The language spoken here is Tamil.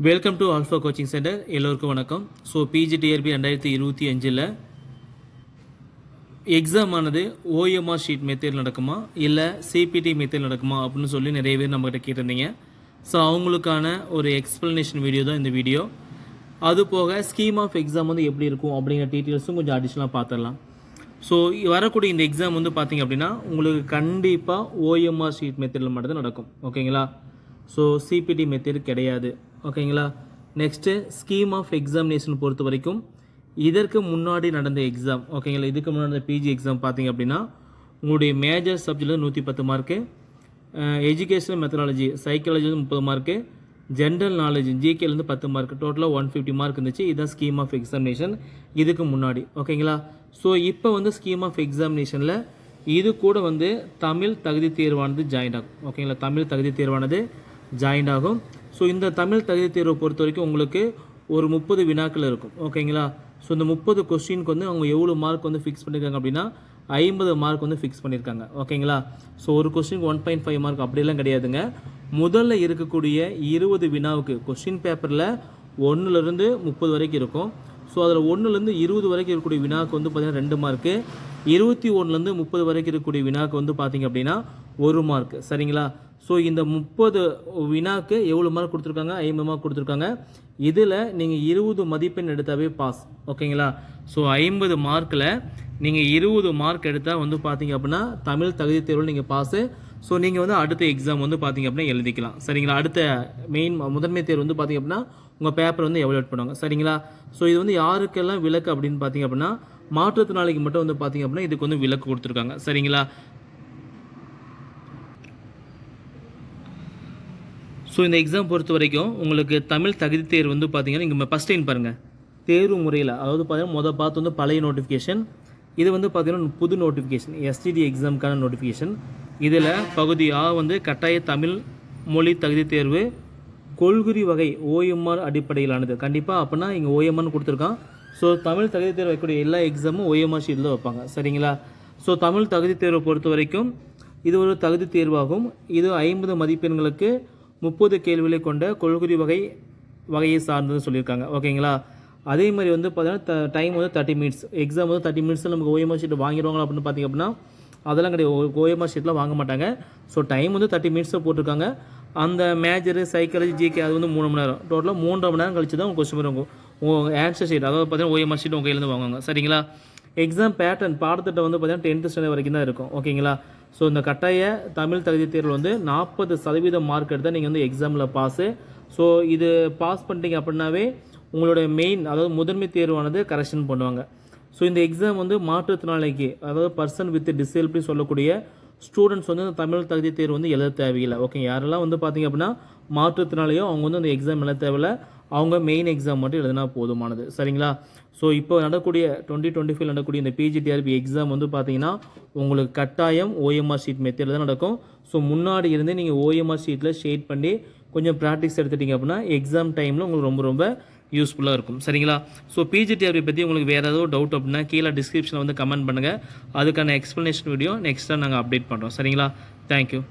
Welcome to alpha coaching centre. எல்லோருக்கும் வணக்கம். ஸோ பிஜிடிஆர்பி 2025 எக்ஸாம் ஆனது ஓஎம்ஆர் ஷீட் மெத்தேட் நடக்குமா இல்லை சிபிடி மெத்தேட் நடக்குமா அப்படின்னு சொல்லி நிறைய பேர் நம்மகிட்ட கேட்டிருந்தீங்க. ஸோ அவங்களுக்கான ஒரு எக்ஸ்ப்ளனேஷன் வீடியோ தான் இந்த வீடியோ. அது போக ஸ்கீம் ஆஃப் எக்ஸாம் வந்து எப்படி இருக்கும் அப்படிங்கிற டீட்டெயில்ஸும் கொஞ்சம் அடிஷ்னலாக பார்த்துடலாம். ஸோ வரக்கூடிய இந்த எக்ஸாம் வந்து பார்த்திங்க அப்படின்னா உங்களுக்கு கண்டிப்பாக ஓஎம்ஆர் ஷீட் மெத்தேடில் மட்டும்தான் நடக்கும். ஓகேங்களா? ஸோ சிபிடி மெத்தேட் கிடையாது. ஓகேங்களா? நெக்ஸ்ட்டு ஸ்கீம் ஆஃப் எக்ஸாமினேஷன் பொறுத்த வரைக்கும் இதற்கு முன்னாடி நடந்த எக்ஸாம், ஓகேங்களா, இதுக்கு முன்னாடி நடந்த பிஜி எக்ஸாம் பார்த்திங்க அப்படின்னா உங்களுடைய மேஜர் சப்ஜெக்டில் 110 mark, educational methodology psychology 30 mark, general knowledge ஜிகேலேருந்து 10 மார்க், டோட்டலாக 150 மார்க் இருந்துச்சு. இதுதான் ஸ்கீம் ஆஃப் எக்ஸாமினேஷன் இதுக்கு முன்னாடி. ஓகேங்களா? ஸோ இப்போ வந்து ஸ்கீம் ஆஃப் எக்ஸாமினேஷனில் இது கூட வந்து தமிழ் தகுதி தேர்வானது ஜாயின் ஆகும். ஓகேங்களா? தமிழ் தகுதி தேர்வானது ஜாயின் ஆகும். ஸோ இந்த தமிழ் தகுதி தேர்வை பொறுத்த வரைக்கும் உங்களுக்கு ஒரு 30 வினாக்கள் இருக்கும். ஓகேங்களா? ஸோ இந்த 30 கொஸ்டினுக்கு வந்து அவங்க எவ்வளோ மார்க் வந்து ஃபிக்ஸ் பண்ணியிருக்காங்க அப்படின்னா 50 மார்க் வந்து ஃபிக்ஸ் பண்ணியிருக்காங்க. ஓகேங்களா? ஸோ ஒரு கொஸ்டினுக்கு 1.5 மார்க் அப்படிலாம் கிடையாதுங்க. முதல்ல இருக்கக்கூடிய 20 வினாவுக்கு கொஸ்டின் பேப்பரில் 1லேருந்து 30 வரைக்கும் இருக்கும். ஸோ அதில் 1லேருந்து 20 வரைக்கும் இருக்கக்கூடிய வினாவுக்கு வந்து பார்த்திங்கன்னா 2 மார்க்கு, 21லேருந்து 30 வரைக்கும் இருக்கக்கூடிய வினாவுக்கு வந்து பார்த்திங்க அப்படின்னா 1 மார்க். சரிங்களா? ஸோ இந்த 30 வினாக்கு எவ்வளோ மார்க் கொடுத்துருக்காங்க? 50 மார்க் கொடுத்துருக்காங்க. இதில் நீங்கள் 20 மதிப்பெண் எடுத்தாவே பாஸ். ஓகேங்களா? ஸோ 50 மார்க்கில் நீங்கள் 20 மார்க் எடுத்தால் வந்து பார்த்தீங்க அப்படின்னா தமிழ் தகுதி தேர்வில் நீங்கள் பாஸு. ஸோ நீங்கள் வந்து அடுத்த எக்ஸாம் வந்து பார்த்தீங்க அப்படின்னா எழுதிக்கலாம். சரிங்களா? அடுத்த முதன்மை தேர்வு வந்து பார்த்தீங்க அப்படின்னா உங்கள் பேப்பர் வந்து எவாலுவேட் பண்ணுவாங்க. சரிங்களா? ஸோ இது வந்து யாருக்கெல்லாம் விலக்கு அப்படின்னு பார்த்தீங்க அப்படின்னா மாற்றுத்திறனாளிக்கு மட்டும் வந்து பார்த்தீங்க அப்படின்னா இதுக்கு வந்து விலக்கு கொடுத்துருக்காங்க. சரிங்களா? ஸோ இந்த எக்ஸாம் பொறுத்த வரைக்கும் உங்களுக்கு தமிழ் தகுதி தேர்வு வந்து பார்த்தீங்கன்னா நீங்கள் ஃபஸ்ட் டைம் பாருங்கள் தேர்வு முறையில், அதாவது பார்த்தீங்கன்னா பார்த்து வந்து பழைய நோட்டிஃபிகேஷன், இது வந்து பார்த்தீங்கன்னா புது நோட்டிஃபிகேஷன், எஸ்டிடி எக்ஸாமுக்கான நோட்டிஃபிகேஷன். இதில் பகுதி ஆ வந்து கட்டாய தமிழ் மொழி தகுதி தேர்வு கொள்குறி வகை ஓஎம்ஆர் அடிப்படையிலானது. கண்டிப்பாக அப்படின்னா இங்கே ஓஎம்ஆர்னு கொடுத்துருக்கான். ஸோ தமிழ் தகுதி தேர்வு வைக்கக்கூடிய எல்லா எக்ஸாமும் ஓஎம்ஆர் ஷீட்டில் தான் வைப்பாங்க. சரிங்களா? ஸோ தமிழ் தகுதி தேர்வை பொறுத்த வரைக்கும் இது ஒரு தகுதி தேர்வாகும். இது 50 மதிப்பெண்களுக்கு 30 கேள்விகளை கொண்ட கொள்குறி வகையை சார்ந்ததுன்னு சொல்லியிருக்காங்க. ஓகேங்களா? அதே மாதிரி வந்து பார்த்தீங்கன்னா டைம் வந்து 30 மினிட்ஸ். எக்ஸாம் வந்து 30 மினிட்ஸில் நமக்கு ஓஎம்ஆர் ஷீட் வாங்கிடுவாங்க அப்படின்னு பார்த்திங்க அப்படின்னா அதெல்லாம் கிடையாது. ஓஎம்ஆர் ஷீட்லாம் வாங்க மாட்டாங்க. ஸோ டைம் வந்து 30 மினிட்ஸில் போட்டிருக்காங்க. அந்த மேஜரு சைக்காலஜி ஜிகே அது வந்து 3 மணி நேரம், டோட்டலாக 3.5 மணி நேரம் கழிச்சு தான் உங்கள் கொஸ்டின் இருக்கும். உங்கள் ஆன்சர் ஷீட், அதாவது பார்த்தீங்கன்னா ஓஎம்ஆர் ஷீட் உங்கள் கையிலேருந்து வாங்குவாங்க. சரிங்களா? எக்ஸாம் பேட்டர்ன் பாடத்திட்டம் வந்து பார்த்தீங்கன்னா 10th ஸ்டாண்டர்ட் வரைக்கும் தான் இருக்கும். ஓகேங்களா? ஸோ இந்த கட்டாய தமிழ் தகுதி தேர்வில் வந்து 40% மார்க் எடுத்தால் நீங்கள் வந்து எக்ஸாமில் பாஸு. ஸோ இது பாஸ் பண்ணிட்டீங்க அப்படின்னாவே உங்களோட மெயின், அதாவது முதன்மை தேர்வானது கரெக்ஷன் பண்ணுவாங்க. ஸோ இந்த எக்ஸாம் வந்து மாற்றுத்திறனாளிக்கு, அதாவது பர்சன் வித் டிசேபிலிட்டி சொல்லக்கூடிய ஸ்டூடெண்ட்ஸ் வந்து இந்த தமிழ் தகுதி தேர்வு வந்து எழுத தேவையில்லை. ஓகே, யாரெல்லாம் வந்து பார்த்திங்க அப்படின்னா மாற்றுத்திறனாளியோ அவங்க வந்து அந்த எக்ஸாம் எழுத தேவையில்லை. அவங்க மெயின் எக்ஸாம் மட்டும் எழுதினா போதுமானது. சரிங்களா? ஸோ இப்போ நடக்கூடிய 2025 நடக்கக்கூடிய இந்த பிஜிடிஆர்பி எக்ஸாம் வந்து பார்த்தீங்கன்னா உங்களுக்கு கட்டாயம் ஓஎம்ஆர் ஷீட் மெத்தேடில் தான் நடக்கும். ஸோ முன்னாடி இருந்து நீங்கள் ஓஎம்ஆர் ஷீட்டில் ஷேட் பண்ணி கொஞ்சம் ப்ராக்டிஸ் எடுத்துட்டிங்க அப்படின்னா எக்ஸாம் டைமில் உங்களுக்கு ரொம்ப ரொம்ப யூஸ்ஃபுல்லாக இருக்கும். சரிங்களா? ஸோ பிஜிடிஆர்பி பற்றி உங்களுக்கு வேறு ஏதோ டவுட் அப்படின்னா கீழே டிஸ்கிரிப்ஷனில் வந்து கமெண்ட் பண்ணுங்கள். அதுக்கான எக்ஸ்ப்ளனேஷன் வீடியோ நெக்ஸ்ட்டாக நாங்கள் அப்டேட் பண்ணுறோம். சரிங்களா? தேங்க்யூ.